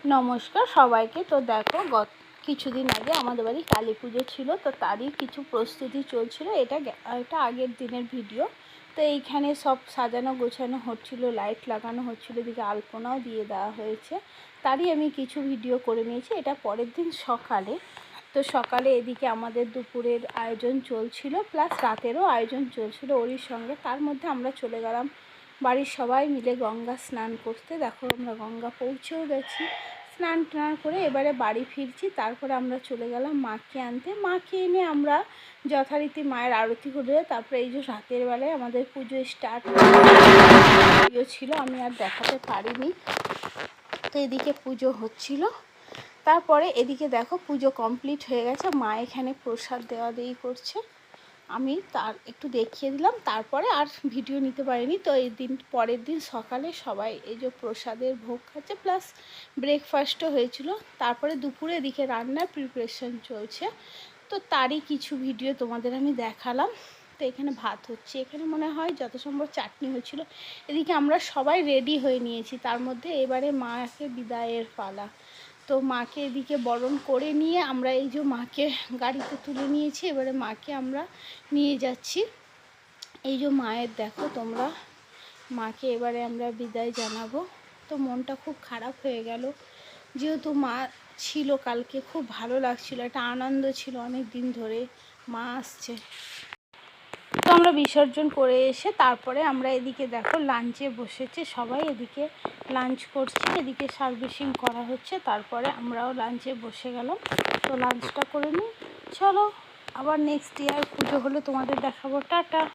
নমস্কার সবাইকে। তো দেখো কিছুদিন আগে আমাদের বাড়ি কালী পুজো ছিল, তো তারই কিছু প্রস্তুতি চলছিল। এটা আগের দিনের ভিডিও। তো এইখানে সব সাজানো গোছানো হচ্ছিল, লাইট লাগানো হচ্ছিল, এদিকে আলপনাও দিয়ে দেওয়া হয়েছে। তারই আমি কিছু ভিডিও করে নিয়েছি। এটা পরের দিন সকালে। তো সকালে এদিকে আমাদের দুপুরের আয়োজন চলছিল, প্লাস রাতেরও আয়োজন চলছিল ওরই সঙ্গে। তার মধ্যে আমরা চলে গেলাম বাড়ির সবাই মিলে গঙ্গা স্নান করতে। দেখো আমরা গঙ্গা পৌঁছেও গেছি। স্নান টান করে এবারে বাড়ি ফিরছি। তারপরে আমরা চলে গেলাম মাকে আনতে। মাকে এনে আমরা যথারীতি মায়ের আরতি করে তারপরে এই যে রাতের বেলায় আমাদের পুজো স্টার্ট ছিল, আমি আর দেখাতে পারিনি। তো এদিকে পুজো হচ্ছিল। তারপরে এদিকে দেখো পুজো কমপ্লিট হয়ে গেছে। মা এখানে প্রসাদ দেওয়া দেই করছে, আমি তার একটু দেখিয়ে দিলাম। তারপরে আর ভিডিও নিতে পারিনি। তো এই দিন পরের দিন সকালে সবাই এই যে প্রসাদের ভোগ খাচ্ছে, প্লাস ব্রেকফাস্টও হয়েছিল। তারপরে দুপুরে এদিকে রান্নার প্রিপারেশন চলছে, তো তারই কিছু ভিডিও তোমাদের আমি দেখালাম। তো এখানে ভাত হচ্ছে, এখানে মনে হয় যত সম্ভব চাটনি হচ্ছিল। এদিকে আমরা সবাই রেডি হয়ে নিয়েছি। তার মধ্যে এবারে মাকে বিদায়ের পালা। তো মাকে এদিকে বরণ করে নিয়ে আমরা এই যে মাকে গাড়িতে তুলে নিয়েছি। এবারে মাকে আমরা নিয়ে যাচ্ছি। এই যে মায়ের দেখো তোমরা, মাকে এবারে আমরা বিদায় জানাবো। তো মনটা খুব খারাপ হয়ে গেল, যেহেতু মা ছিল কালকে, খুব ভালো লাগছিল, একটা আনন্দ ছিল, অনেক দিন ধরে মা আসছে। তো আমরা বিসর্জন করে এসে তারপরে আমরা এদিকে দেখো লাঞ্চে বসেছে সবাই, এদিকে লাঞ্চ করছে, এদিকে সার্ভিসিং করা হচ্ছে। তারপরে আমরাও লাঞ্চে বসে গেলাম। তো লাঞ্চটা করে নিই, চলো আবার নেক্সট ইয়ার পুজো হলে তোমাদের দেখাবো। টাটা।